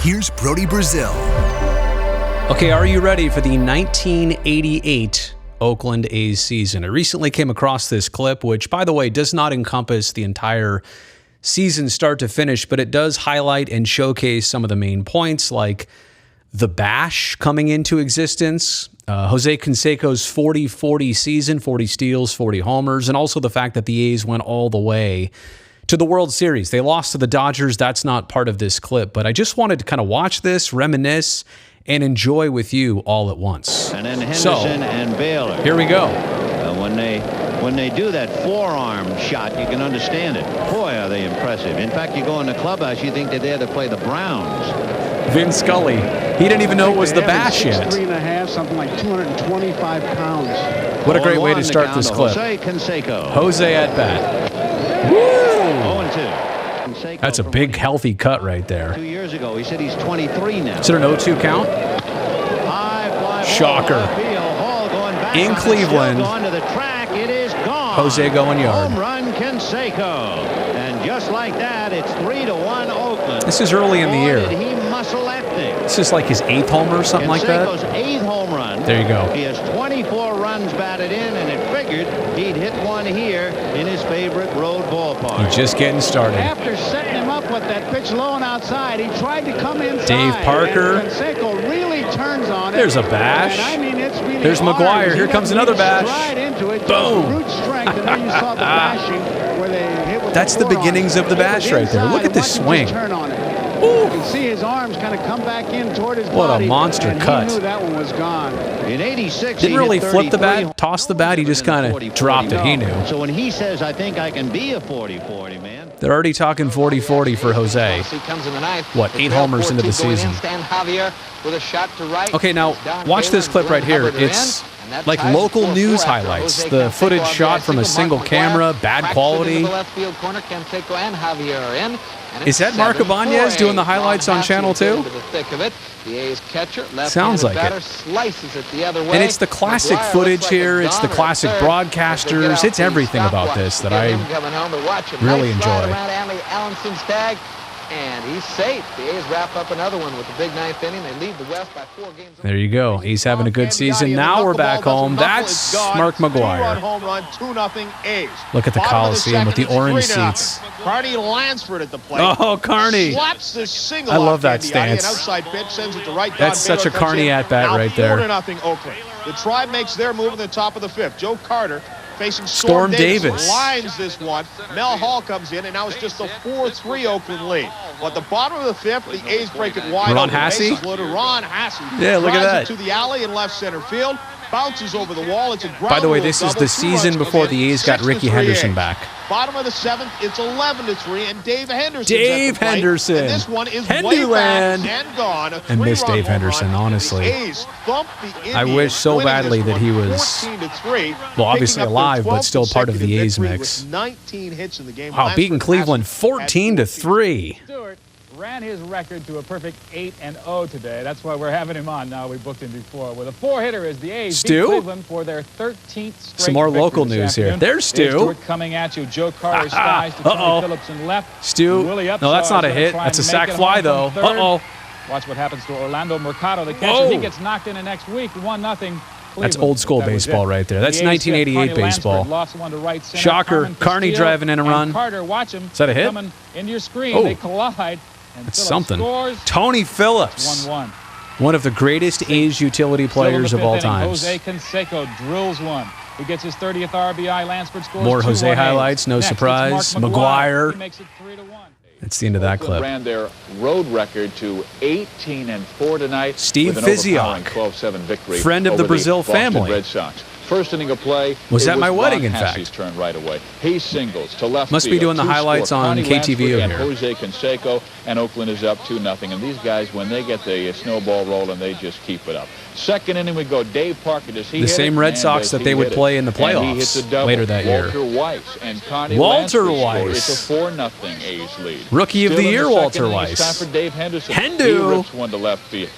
here's Brody Brazil. Okay, are you ready for the 1988 Oakland A's season? I recently came across this clip, which, by the way, does not encompass the entire season start to finish, but it does highlight and showcase some of the main points, like the bash coming into existence, José Canseco's 40-40 season, 40 steals, 40 homers, and also the fact that the A's went all the way to the World Series. They lost to the Dodgers. That's not part of this clip, but I just wanted to kind of watch this, reminisce, and enjoy with you all at once. And then Henderson and Baylor. Here we go. When they do that forearm shot, you can understand it. Boy, are they impressive. In fact, you go in the clubhouse, you think they're there to play the Browns. Vin Scully, he didn't even know it was the bash yet. 3.5, something like 225 pounds. What a great way to start this clip. José Canseco. Jose at bat. Woo! 0-2. That's a big, healthy cut right there. 2 years ago, he said he's 23 now. Is it an 0-2 count? Shocker. In Cleveland, It is gone. Jose going yard. Home run Canseco. And just like that, it's 3-1 Oakland. This is early in the year. Did he muscle that thing? This is like his 8th homer or something like that. Canseco's 8th home run. There you go. He has 24 runs batted in, and it figured he'd hit one here in his favorite road ballpark. He's just getting started. After setting him up with that pitch low and outside, he tried to come inside. Dave Parker. And Canseco really turns on it. There's a bash. And I mean, it's really There's hard. McGuire. Here comes another bash. Right into it. Boom. Root strength, and then you saw the bashing where they hit with That's the beginnings of the bash right there. Look at this swing. Turn on it. You can see his arms kind of come back in toward his What body. a monster and cut. He knew that one was gone. In 86, Didn't he really hit flip the 33. bat, toss the bat. He just kind of dropped it. He knew. So when he says, I think I can be a 40-40, man. They're already talking 40-40 for Jose. What, 8 homers into the season? Okay, now watch this clip right here. It's like local news highlights. The footage shot from a single camera, bad quality. Is that Mark Ibanez doing the highlights on Channel 2? Sounds like it. And it's the classic footage here. It's the classic broadcasters. It's everything about this that I really enjoy. And he's safe. The A's wrap up another one with the big 9th inning. They lead the West by 4 games. There you go. He's having a good season. Now we're back home. That's Mark McGuire. Look at the Coliseum with the orange seats. Carney Lansford at the plate. Oh, Carney. Slaps the single. I love that An stance. outside pitch sends it to right. That's such a Carney at-bat right there. 4-0 Oakland. The Tribe makes their move in the top of the 5th. Joe Carter facing Storm Davis. Lines this one. Mel Hall comes in, and now it's just a 4-3 Oakland lead. Well, at the bottom of the 5th, the A's break it wide. Ron Hassey? Ron Hassey. Yeah, look at that. To the alley in left center field. Bounces over the wall. It's a ground. By the way, this is the season before the A's got Ricky Henderson back. Bottom of the 7th, it's 11-3, and Dave Henderson. Dave Henderson. And this one is Hendyland. way back and gone. I miss Dave Henderson, honestly. I wish so badly that he was, well, obviously alive, but still part of the A's mix. Wow, beating Cleveland 14-3. Ran his record to a perfect 8-0 today. That's why we're having him on now. We booked him before. With a 4-hitter as the A's beat Cleveland for their 13th straight. Some more local news here. There's Stu. Coming at you. Joe Carter skies to Tony Phillips and left. Stu. No, that's not a hit. That's a sac fly, though. Uh-oh. Watch what happens to Orlando Mercado, the catcher. He gets knocked in the next week. 1-0. That's old school baseball right there. That's 1988 baseball. Shocker. Carney driving in a run. Is that a hit? Into your screen. They collide. That's something. Tony Phillips. 1-1. One of the greatest A's utility players of all time. José Canseco drills one. He gets his 30th RBI. Lansford scores. More Jose highlights, no surprise. McGuire. He makes it 3-1. That's the end of that clip. Ran their road record to 18-4 tonight. Steve Physiok, 12-7 victory friend of the Brazil family. Red Sox. First inning of play. Was at my wedding, in fact. Turn right away. He singles to left Must be doing the highlights on KTV over and here. José Canseco, and Oakland is up 2-0. And these guys, when they get the snowball rolling, they just keep it up. Second inning, we go. Dave Parker. Does he the same Red Sox that they would play in the playoffs later that year. Walter Weiss and Connie Walter Lansford Weiss. It's a 4-0 A's lead. Rookie of the year, Walter It's Weiss. time for Dave Henderson. Hendu. He rips one to left field.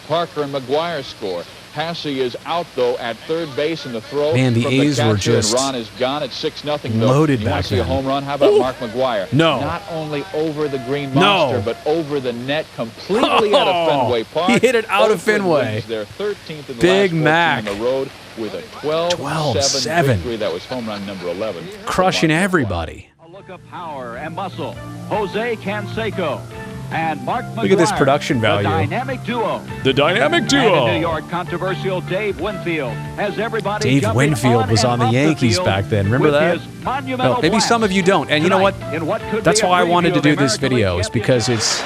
Parker and McGuire score. Passy is out, though, at third base in the throw. Man, the from A's the were catcher, just and Ron is gone at 6-0. loaded you back want to see then. a home run? How about Mark McGuire? No. Not only over the green monster, but over the net, completely out of Fenway Park. He hit it out of Oakland Fenway. wins their 13th in the Big last 14 Mac. on the road with a 12-7 victory. That was home run number 11. Crushing everybody. A look of power and muscle. José Canseco and Mark McGuire. Look at this production value. The dynamic duo. The dynamic And in New York, controversial Dave Winfield has everybody. Dave Winfield was on the Yankees back then. Remember that? No, maybe some of you don't. And you know what? That's why I wanted to do this video, is because it's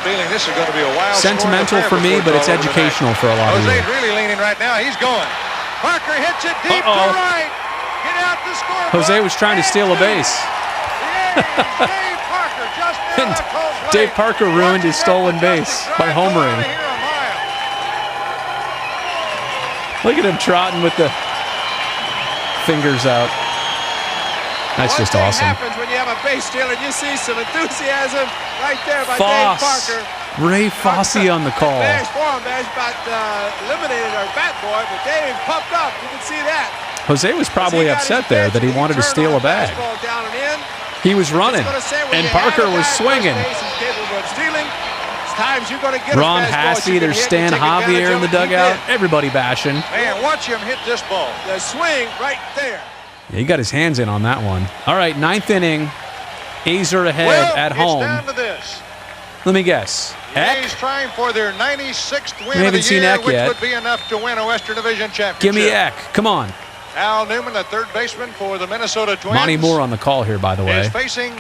sentimental for me, but it's educational for a lot of you. José's really leaning right now. He's going. Parker hits it deep to right. Get out the score. Jose was trying to steal a base. Dave Parker just And Dave Parker ruined his stolen base by homering. Look at him trotting with the fingers out. That's just awesome. What happens when you have a base stealer? You see some enthusiasm right there by Foss. Dave Parker. Ray Fosse on the call. Bash for him. Bash about eliminated our bat boy, but Dave pumped up. You can see that. Jose was probably upset there that he wanted to steal a bag. He was running, and Parker was swinging. Ron Hassey, there's Stan Javier in the dugout. Everybody bashing. Man, watch him hit this ball. The swing right there. Yeah, he got his hands in on that one. All right, 9th inning. A's are ahead at home. It's down to this. Let me guess. Eck? A's trying for their 96th win We haven't of the seen year, Eck which yet. would be enough to win a Western Division championship. Give me Eck. Come on. Al Newman, the third baseman for the Minnesota Twins. Monty Moore on the call here, by the way. Is facing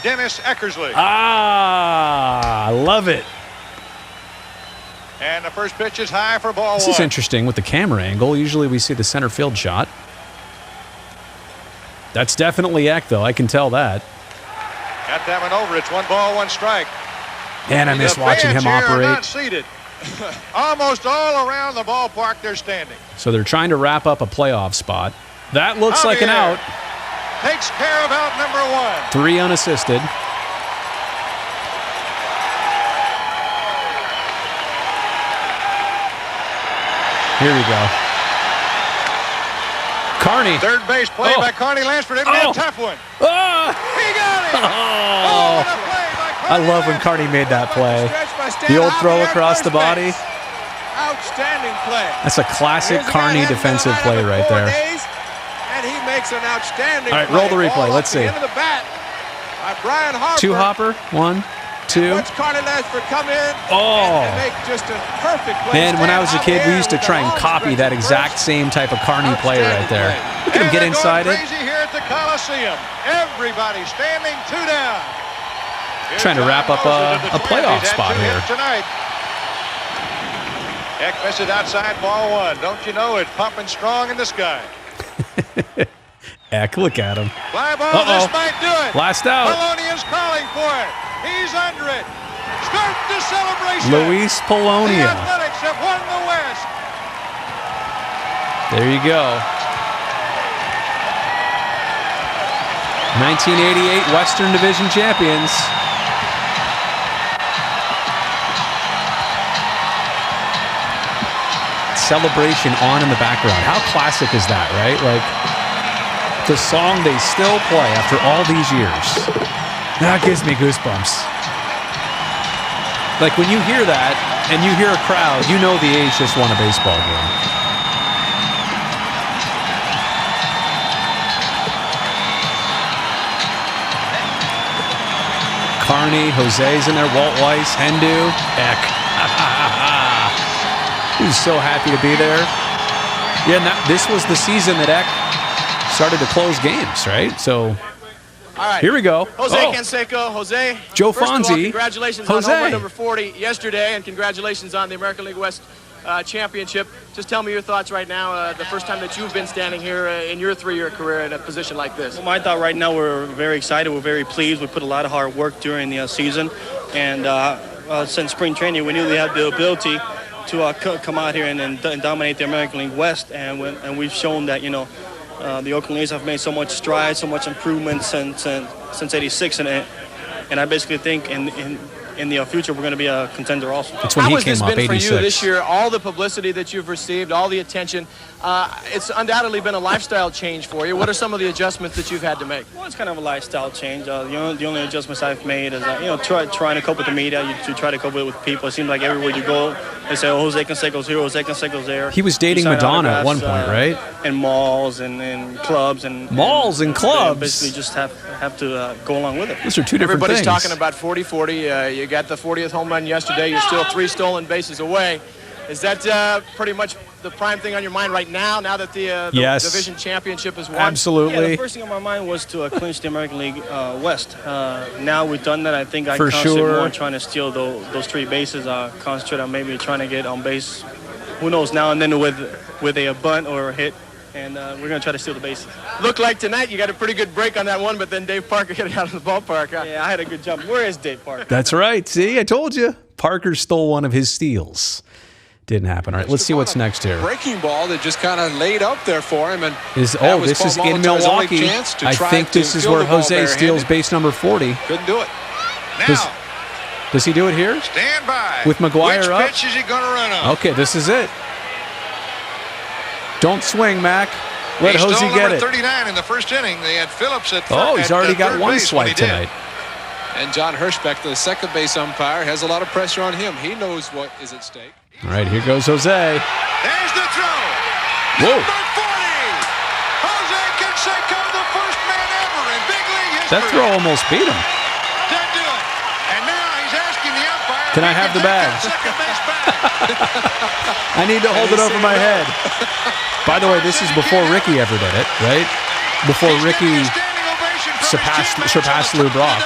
Dennis Eckersley. Ah, I love it. And the first pitch is high for ball This one. is interesting with the camera angle. Usually we see the center field shot. That's definitely Eck, though. I can tell that. Got that one over. It's 1 ball, 1 strike. And I miss watching him Fans here are operate. not seated. Almost all around the ballpark, they're standing. So they're trying to wrap up a playoff spot. That looks like an out. Takes care of out number 1. 3 unassisted. Here we go. Carney. Third base play by Carney Lansford. It'll be a tough one. Ah! He got it. Oh. What a play by I love when Carney made that play. The old throw across the body. Outstanding play. That's a classic Carney defensive play right there. And he makes an outstanding All right, roll the replay. Let's see. Into the bat by Brian Harper. 2 hopper. 1, 2. Watch Carney Lansford come in Oh. and make just a perfect play. Man, when I was a kid, we used to try and copy that exact same type of Carney play right there. Look at him get inside it. Crazy here at the Coliseum. Everybody standing 2 down. Trying to wrap up a playoff spot here. Tonight. Eck misses outside ball 1. Don't you know it's pumping strong in the sky. Eck, look at him. Fly ball, this might do it. Last out. Polonia's calling for it. He's under it. Start the celebration. Luis The Polonia. Athletics have won the West. There you go. 1988 Western Division champions. Celebration on in the background. How classic is that, right? Like the song they still play after all these years. That gives me goosebumps. Like when you hear that and you hear a crowd, you know the A's just won a baseball game. Carney, Jose's in there, Walt Weiss, Hendu, Eck. He was so happy to be there. Yeah, and this was the season that Eck started to close games, right? So all right. Here we go. José Canseco. José. Joe First Fonzie. of all, congratulations on home run number 40 yesterday, and congratulations on the American League West championship. Just tell me your thoughts right now, the first time that you've been standing here in your 3-year career in a position like this. Well, my thought right now, we're very excited. We're very pleased. We put a lot of hard work during the season. And since spring training, we knew we had the ability to come out here and dominate the American League West. And we've shown that, the Oakland A's have made so much strides, so much improvement since '86. And I basically think in in the future we're going to be a contender also. That's when How he has came this up, been 86. for you this year? All the publicity that you've received, all the attention. It's undoubtedly been a lifestyle change for you. What are some of the adjustments that you've had to make? Well, it's kind of a lifestyle change. The only adjustments I've made is, trying to cope with the media. You try to cope with people. It seems like everywhere you go, they say, oh, José Canseco's here, José Canseco's there. He was dating Madonna at one point, right? In malls and clubs. Malls and clubs? Basically just have to go along with it. Those are two different Everybody's things. talking about 40-40. You got the 40th home run yesterday. You're still 3 stolen bases away. Is that pretty much the prime thing on your mind right now that the yes. division championship is won? Absolutely. Yeah, the first thing on my mind was to clinch the American League West. Now we've done that. I think I For concentrate sure. more on trying to steal those 3 bases. Concentrate on maybe trying to get on base. Who knows, now and then with a bunt or a hit. And we're going to try to steal the bases. Looked like tonight you got a pretty good break on that one, but then Dave Parker hit it out of the ballpark. Yeah, I had a good jump. Where is Dave Parker? That's right. See, I told you. Parker stole one of his steals. Didn't happen. All right, let's see what's next here. Breaking ball that just kind of laid up there for him. And this is in Milwaukee. I think this is where Jose steals base number 40. Couldn't do it. Now, does he do it here? Stand by. With McGuire up? Which pitch is he going to run on? Okay, this is it. Don't swing, Mac. Let He Jose stole get number it. 39 in the first inning. They had Phillips at Oh, he's already got one base swipe tonight. And John Hirschbeck, the second base umpire, has a lot of pressure on him. He knows what is at stake. All right, here goes Jose. There's the throw. Whoa. Number 40. José Canseco, the first man ever in big league history. That throw almost beat him. Didn't do it. And now he's asking the umpire. Can I have the bag? Second base back. I need to hold it over my head. By the way, this is before Ricky ever did it, right? Before Ricky surpassed Lou Brock.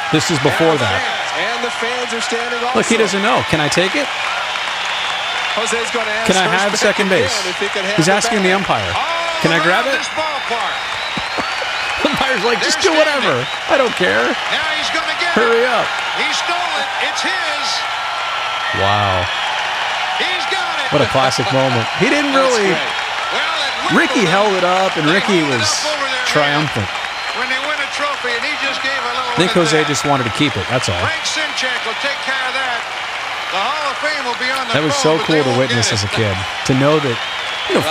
This is before that. And the fans are standing also. Look, he doesn't know. Can I take it? Jose's going to ask Can I have second base? He's asking the umpire. Can I grab it? The umpire's like, just do whatever. I don't care. Now he's going to get Hurry up. He stole it. It's his. Wow. He's got it. What a classic moment. He didn't really. Ricky held it up, and Ricky was triumphant. When they win a trophy, and he just gave a little. I think Jose just wanted to keep it. That's all. Frank Simchek will take care of that. The Hall of Fame will be on the That was phone, so cool to witness as a kid. To know that,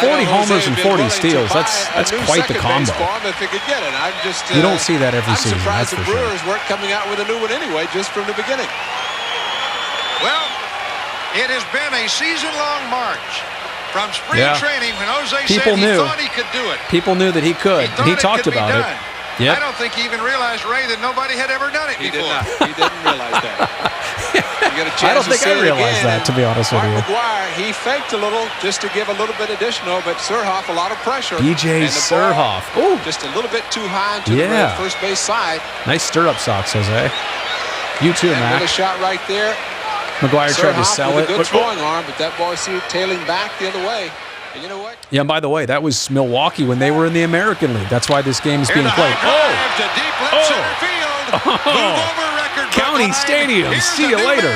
40 homers and 40 steals, that's quite the combo. If he could get it. I'm just, you don't see that every season, that's I'm surprised for the sure. Brewers weren't coming out with a new one anyway, just from the beginning. Well, it has been a season-long march from spring training when Jose said he thought he could do it. People knew that he could, and he talked about it. Yep. I don't think he even realized, Ray, that nobody had ever done it before. He didn't realize that. You get a chance I don't think I realized that, to be honest with you. McGuire, he faked a little just to give a little bit additional, but Surhoff, a lot of pressure. B.J. Surhoff. Ooh. Just a little bit too high to the first base side. Nice stirrup socks, Jose. You too, Mac. Another shot right there. McGuire tried to sell it. Good throwing arm, but that ball seemed tailing back the other way. And you know what? Yeah, and by the way, that was Milwaukee when they were in the American League. That's why this game is being played. County Stadium. See you later.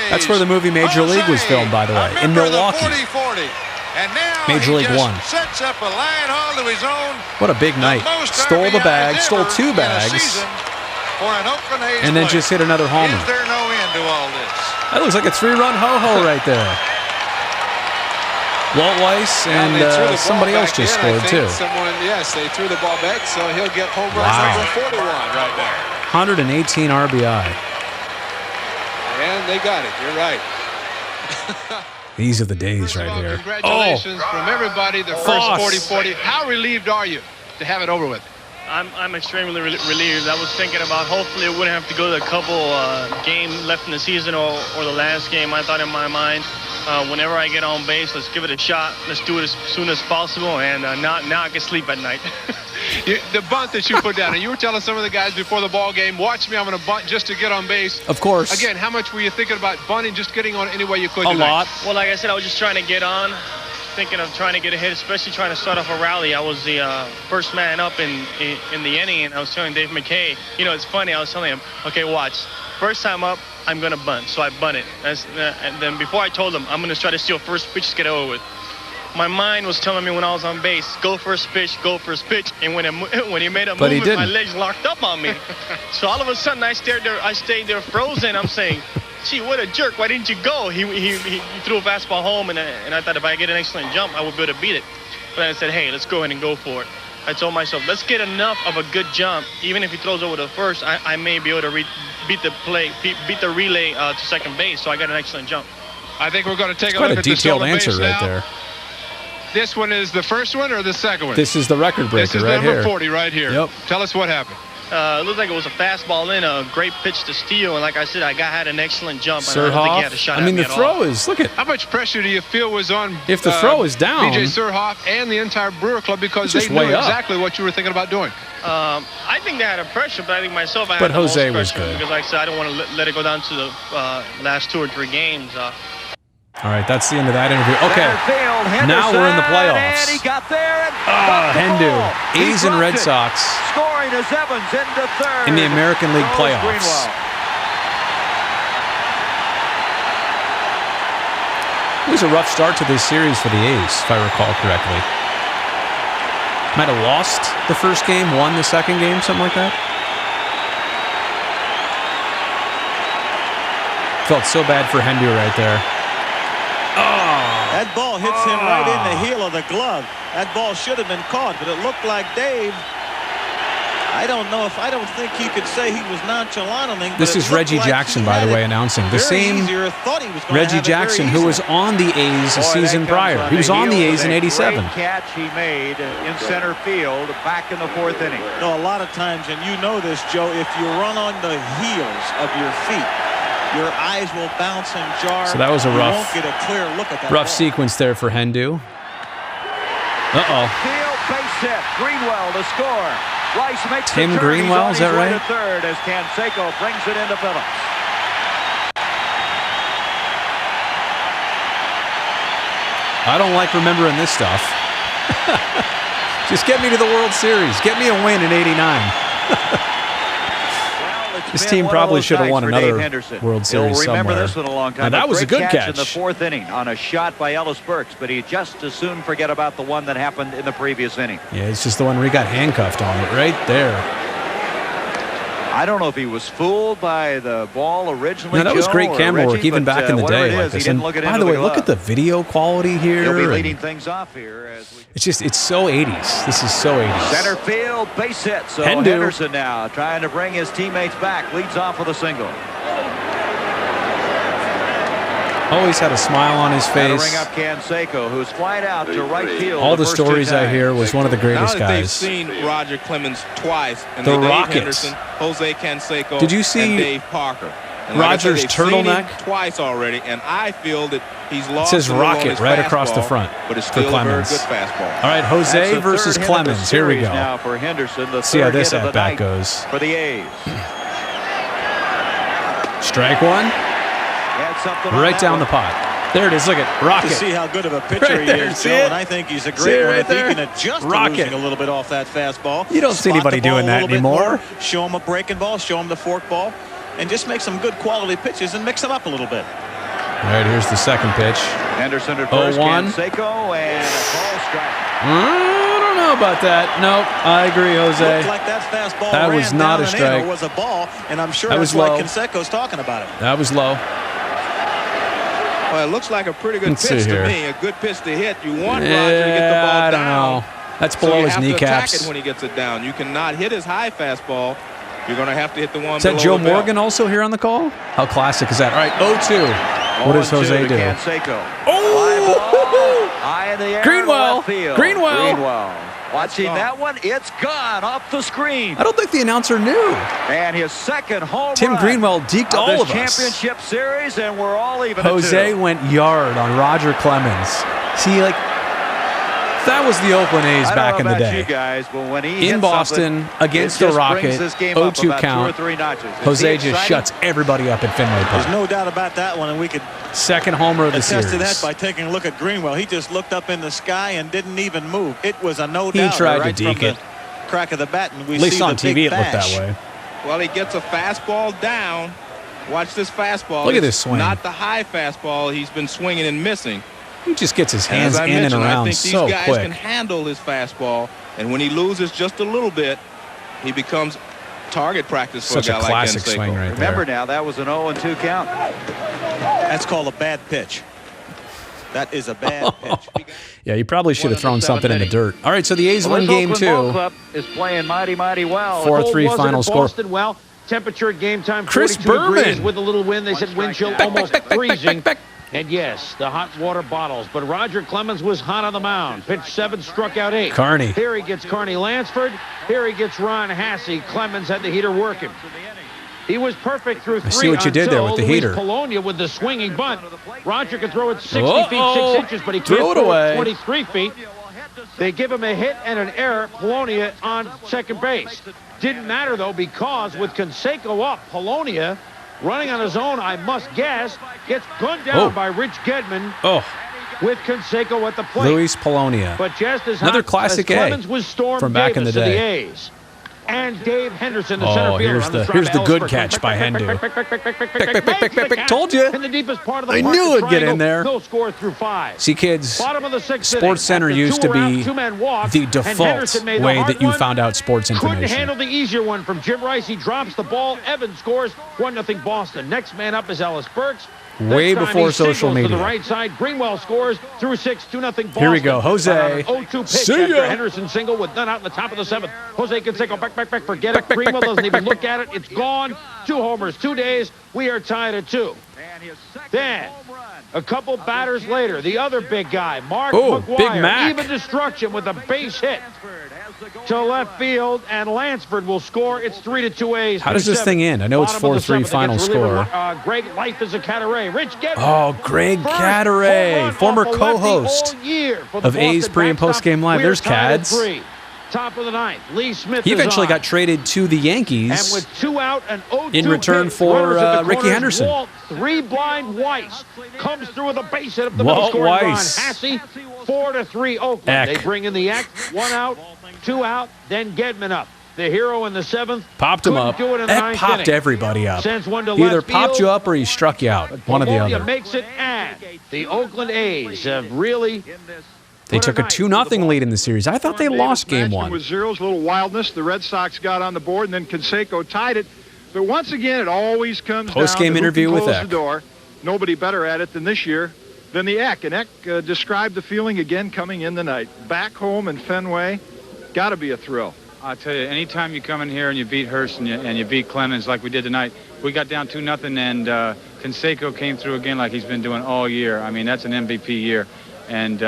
That's where the movie Major League was filmed, by the way, in Milwaukee. Major League 1. What a big night. Stole the bag, stole 2 bags, and then just hit another homer. That looks like a 3-run ho-ho right there. Walt Weiss and somebody else just scored, too. They threw the ball back, so he'll get home run number 41 right there. 118 RBI. And they got it. You're right. These are the days right here. Congratulations from everybody, the first 40-40. How relieved are you to have it over with? I'm extremely relieved. I was thinking about hopefully it wouldn't have to go to a couple game left in the season or the last game. I thought in my mind, whenever I get on base, let's give it a shot. Let's do it as soon as possible, and now I can sleep at night. The bunt that you put down, and you were telling some of the guys before the ball game, watch me, I'm going to bunt just to get on base. Of course. Again, how much were you thinking about bunting, just getting on any way you could? A lot. Well, like I said, I was just trying to get on, thinking of trying to get a hit, especially trying to start off a rally. I was the first man up in the inning, and I was telling Dave McKay, it's funny, I was telling him, okay, watch, first time up, I'm going to bunt. So I bunted. And then before I told him, I'm going to try to steal first pitch, just get it over with. my mind was telling me when I was on base, go first pitch, go first pitch. And when he made a movement, my legs locked up on me. So all of a sudden, I stayed there frozen. I'm saying, gee, what a jerk. Why didn't you go? He threw a fastball home, and I thought if I get an excellent jump, I would be able to beat it. But I said, hey, let's go ahead and go for it. I told myself, let's get enough of a good jump. Even if he throws over to first, I may be able to beat the relay to second base. So I got an excellent jump. I think we're going to take a Quite look a at the detailed stolen answer base right now. there. This one is the first one or the second one? This is the record breaker this is right number here. 40 right here. Yep. Tell us what happened. It looked like it was a fastball in, a great pitch to steal, and like I said, I had an excellent jump. And I don't think he had a shot I mean, at me the at throw all. is, look at. How much pressure do you feel was on If the throw is down, B.J. Surhoff and the entire Brewer Club because they knew exactly what you were thinking about doing? I think they had a pressure, but I think myself, I But had the Jose most was pressure good. because, like I said, I don't want to let it go down to the last 2 or 3 games. All right, that's the end of that interview. Okay, now we're in the playoffs. And he got there and Hendu, A's and Red Sox scoring as Evans into third. in the American League playoffs. It was a rough start to this series for the A's, if I recall correctly. Might have lost the first game, won the second game, something like that. Felt so bad for Hendu right there. That ball hits him right in the heel of the glove. That ball should have been caught, but it looked like Dave. I don't think he could say he was nonchalant on it. This is Reggie Jackson, by the way, announcing. The same Reggie Jackson who was on the A's a season prior. He was on the A's in '87. Great catch he made in center field back in the 4th inning. No, a lot of times, and you know this, Joe, if you run on the heels of your feet, your eyes will bounce and jar. So that was a you rough, won't get a clear look at that rough ball. sequence there for Hendu. Field base hit. Greenwell to score. Rice makes Tim the turn. Greenwell, is that right? To third as Canseco brings it into Phillips. I don't like remembering this stuff. Just get me to the World Series. Get me a win in '89. This team probably should have won another World Series He'll remember somewhere. this one a long time. Now, that was a good catch in the 4th inning on a shot by Ellis Burks, but he just as soon forget about the one that happened in the previous inning. Yeah, it's just the one where he got handcuffed on it right there. I don't know if he was fooled by the ball originally. No, that was great camera work even back in the day. Like this. And by the way, look at the video quality here. He'll be leading things off here. It's so 80s. This is so 80s. Center field base hit. So Hendu. Henderson now trying to bring his teammates back. Leads off with a single. Always had a smile on his face. Ring up Canseco, who's flied out to right field. All the stories I hear was one of the greatest now that guys. They've seen Roger Clemens twice, and the Dave Rockets. Henderson, Jose Canseco, Did you see and Dave Parker. And Roger's like I said, they've seen turtleneck? him twice already, and I feel that he's lost. It says a little on Rocket his right fastball, across the front but it's for still a very Clemens. good fastball. All right, Jose versus Clemens. Here we go. Now for Henderson, the see how third this hit of at the bat night goes. for the A's. Strike one. Right down the pot. There it is. Look at Rocket. To see how good of a pitcher Right he there, is, see Joe, it? and I think he's a See great it one. right If he there? can adjust to Rocket. losing a little bit off that fastball. You don't see spot anybody the ball doing a that little bit anymore. more, show him a breaking ball, show him the fork ball, and just make some good quality pitches and mix them up a little bit. All right, here's the second pitch. Henderson at first, 0-1. Canseco, and a ball strike. I don't know about that. Nope, I agree, Jose. Looked like that fastball That ran was not down a and in, strike. or was a ball, and I'm sure That that's was why low. Canseco's talking about it. That was low. Well, it looks like a pretty good Let's pitch see to here. me. A good pitch to hit. You want Roger to get the ball I don't down. know. That's So below you his have to attack kneecaps. it when he gets it down. You cannot hit his high fastball. You're going to have to hit the one Is that below Joe the belt. Morgan also here on the call? How classic is that? All right, 0-2. What does 0-2 Jose to do? Canseco. Oh! High in the air. Greenwell. Left field. Greenwell. Watching that one. It's gone off the screen. I don't think the announcer knew. And his second home Tim run Greenwell deked of all this of us. championship series, and we're all even Jose at 2. went yard on Roger Clemens. See, like, that was the Oakland A's back in the day. You guys, but when he In hits Boston against the Rocket, 0-2 count. Jose just shuts everybody up at Finley Park. There's no doubt about that one, and we could second homer of the attest series. to that by taking a look at Greenwell. He just looked up in the sky and didn't even move. It was a no doubt. He tried right to deke from it. The crack of the bat, and we At least see on the TV big it looked that bash. way. Well, he gets a fastball down. Watch this fastball. Look at It's this swing. Not the high fastball he's been swinging and missing. He just gets his hands in and around so quick. I think these guys can handle his fastball, and when he loses just a little bit, he becomes target practice for a guy like Canseco. Such a classic swing right there. Remember now, that was an 0-2 count. That's called a bad pitch. That is a bad pitch. Yeah, you probably should have thrown something in the dirt. All right, so the A's win game 2. Club is playing mighty well. 4-3 final score. Boston, well, temperature at game time, Chris 42 Berman degrees with a little wind. They said wind chill almost freezing. And yes, the hot water bottles. But Roger Clemens was hot on the mound. Pitched 7, struck out 8. Carney. Here he gets Carney Lansford. Here he gets Ron Hasse. Clemens had the heater working. He was perfect through 3. I see what you did there with the heater. Polonia with the swinging bunt. Roger could throw it 60 feet 6 inches, but he can't throw it 23 feet. They give him a hit and an error. Polonia on second base. Didn't matter, though, because with Canseco up, Polonia running on his own, I must guess, gets gunned down by Rich Gedman with Canseco at the plate. Luis Polonia. But just as another classic A was Storm from back Davis in the day. The A's. And Dave Henderson, the center fielder. Here's the good catch by Hendu. Told you. In the deepest part of the I knew it'd get in there. No score through 5. See, kids, Bottom of the 6th Sports Center used to be the default way that you found out sports information. Couldn't handle the easier one from Jim Rice. He drops the ball. Evans scores 1-0 Boston. Next man up is Ellis Burks. Way before social media. To the right side, Greenwell scores through 6, 2-0 Boston. Here we go, Jose. 0-2 pitch after Henderson single with none out in the top of the 7th. Jose Canseco back, forget it. Greenwell doesn't even look at it. It's gone. 2 homers, 2 days. We are tied at 2. Then, a couple batters later, the other big guy, Mark McGuire, Big Mac. even destruction with a base hit to left field, and Lansford will score. It's 3-2 A's. How does this thing end? I know it's 4-3 final score. Greg Life is a Cataray. Rich Gedman. Oh, Greg Cataray, former co-host of A's pre- and post-game live. There's Cads. Top of the 9th, Lee Smith. He eventually got traded to the Yankees. And with 2 out and 0-2 in return for Ricky Henderson. Walt, 3 blind Weiss comes through with a base hit up the middle, scoring Ron Hasse. 4-3 Oakland. They bring in the Eck. 1 out, 2 out, then Gedman up. The hero in the 7th. Popped him up. Eck popped everybody up. Sends one to he either left popped field, you up or he struck you out. One or the other. Makes it, and the Oakland A's have really... They took a 2-0 lead in the series. I thought they lost game 1. With zeros, a little wildness. The Red Sox got on the board, and then Canseco tied it. But once again, it always comes down to post-game interview with Eck. The door. Nobody better at it than this year than the Eck. And Eck described the feeling again coming in the night. Back home in Fenway, got to be a thrill. I'll tell you, anytime you come in here and you beat Hurst and you beat Clemens like we did tonight, we got down 2-0, and Canseco came through again like he's been doing all year. I mean, that's an MVP year. And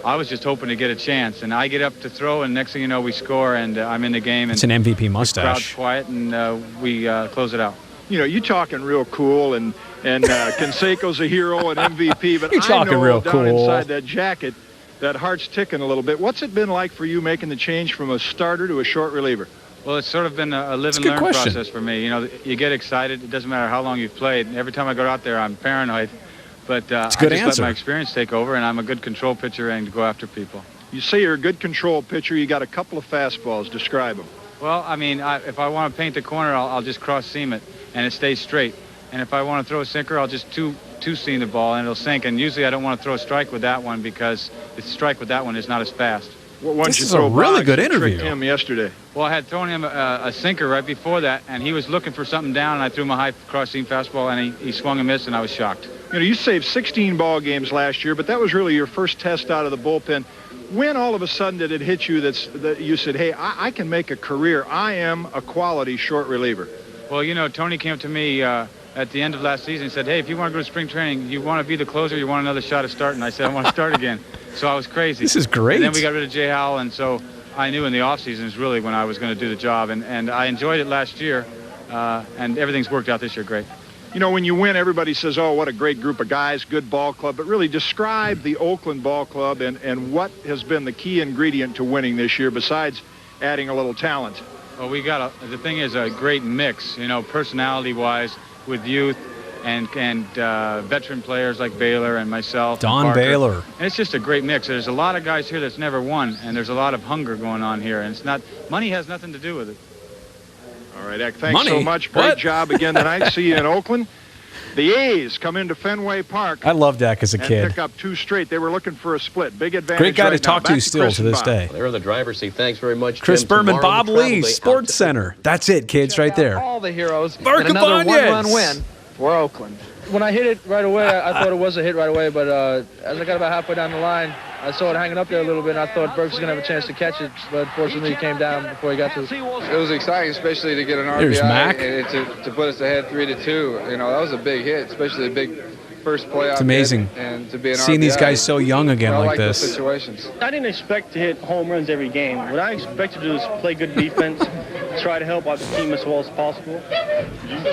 I was just hoping to get a chance, and I get up to throw, and next thing you know, we score, and I'm in the game. And it's an MVP mustache. The crowd's quiet, and we close it out. You know, you're talking real cool, and Canseco's a hero and MVP, but I know real down cool. Inside that jacket, that heart's ticking a little bit. What's it been like for you making the change from a starter to a short reliever? Well, it's sort of been a live and learn process for me. You know, you get excited. It doesn't matter how long you've played. Every time I go out there, I'm paranoid. But I just let my experience take over, and I'm a good control pitcher and go after people. You say you're a good control pitcher. You got a couple of fastballs. Describe them. Well, I mean, if I want to paint the corner, I'll just cross-seam it, and it stays straight. And if I want to throw a sinker, I'll just two-seam the ball, and it'll sink. And usually I don't want to throw a strike with that one because the strike with that one is not as fast. This is a really good interview. Him yesterday. Well, I had thrown him a sinker right before that, and he was looking for something down, and I threw him a high cross-seam fastball, and he swung and missed, and I was shocked. You know, you saved 16 ball games last year, but that was really your first test out of the bullpen. When all of a sudden did it hit you that you said, hey, I can make a career. I am a quality short reliever? Well, you know, Tony came to me at the end of last season and said, hey, if you want to go to spring training, you want to be the closer, you want another shot at starting? I said, I want to start again. So I was crazy. This is great. And then we got rid of Jay Howell, and so I knew in the offseason is really when I was going to do the job. And I enjoyed it last year, and everything's worked out this year great. You know, when you win, everybody says, oh, what a great group of guys, good ball club. But really describe the Oakland ball club and what has been the key ingredient to winning this year besides adding a little talent. Well, we got the thing is a great mix, you know, personality-wise with youth and veteran players like Baylor and myself. Don Baylor. And it's just a great mix. There's a lot of guys here that's never won, and there's a lot of hunger going on here. And it's not, money has nothing to do with it. All right, Eck, thanks so much. Great job again tonight. See you in Oakland. The A's come into Fenway Park. I loved that as a and kid. Pick up 2 straight. They were looking for a split. Big advantage. Great guy right to talk now. to Back still Chris to and this Bob. day. They're in the driver's seat. Thanks very much, Chris Jim. Berman, Tomorrow, Bob the travel Lee, day Sports Center. That's it, kids, right there. All the heroes. Mark And another Cabanez. 1-run win for Oakland. When I hit it right away, I thought it was a hit right away, but as I got about halfway down the line, I saw it hanging up there a little bit, and I thought Burks was going to have a chance to catch it, but unfortunately he came down before he got to it. It was exciting, especially to get an There's RBI Mac. and to put us ahead 3-2. You know, that was a big hit, especially a big first playoff. It's amazing. Hit, and to be an seeing RBI, these guys so young again I like those this. Situations. I didn't expect to hit home runs every game. What I expected to do is play good defense, try to help out the team as well as possible,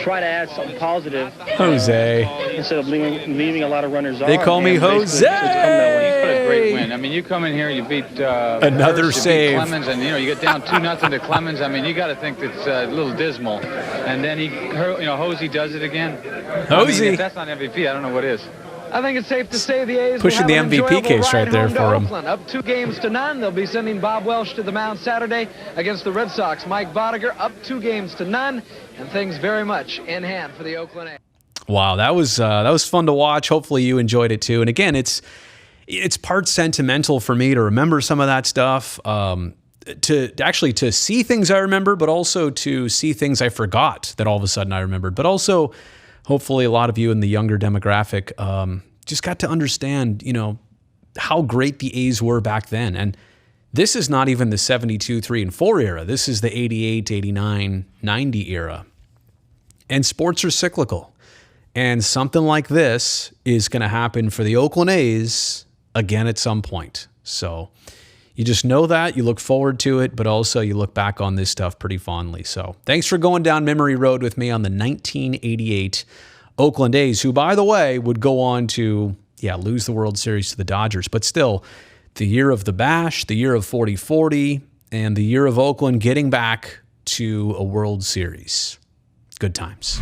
try to add something positive. Jose. Instead of leaving a lot of runners on. They call me Jose. It's come that way. What a great win. I mean, you come in here, you beat another Hurst, you save. beat Clemens, and you get down 2-0 to Clemens. I mean, you got to think that's a little dismal. And then Jose does it again. Jose. I mean, if that's not MVP, I don't know what is. I think it's safe to say the A's pushing will the have an MVP enjoyable case right ride there home to for him. Oakland. Up 2-0. They'll be sending Bob Welsh to the mound Saturday against the Red Sox. Mike Bodiger up 2-0, and things very much in hand for the Oakland A. Wow, that was fun to watch. Hopefully you enjoyed it too. And again, it's part sentimental for me to remember some of that stuff. To see things I remember, but also to see things I forgot that all of a sudden I remembered. But also, hopefully, a lot of you in the younger demographic just got to understand, how great the A's were back then. And this is not even the 72, 3, and 4 era. This is the 88, 89, 90 era. And sports are cyclical. And something like this is going to happen for the Oakland A's again at some point. So you just know that, you look forward to it, but also you look back on this stuff pretty fondly. So thanks for going down memory road with me on the 1988 Oakland A's, who, by the way, would go on to, lose the World Series to the Dodgers. But still, the year of the Bash, the year of 40-40, and the year of Oakland getting back to a World Series. Good times.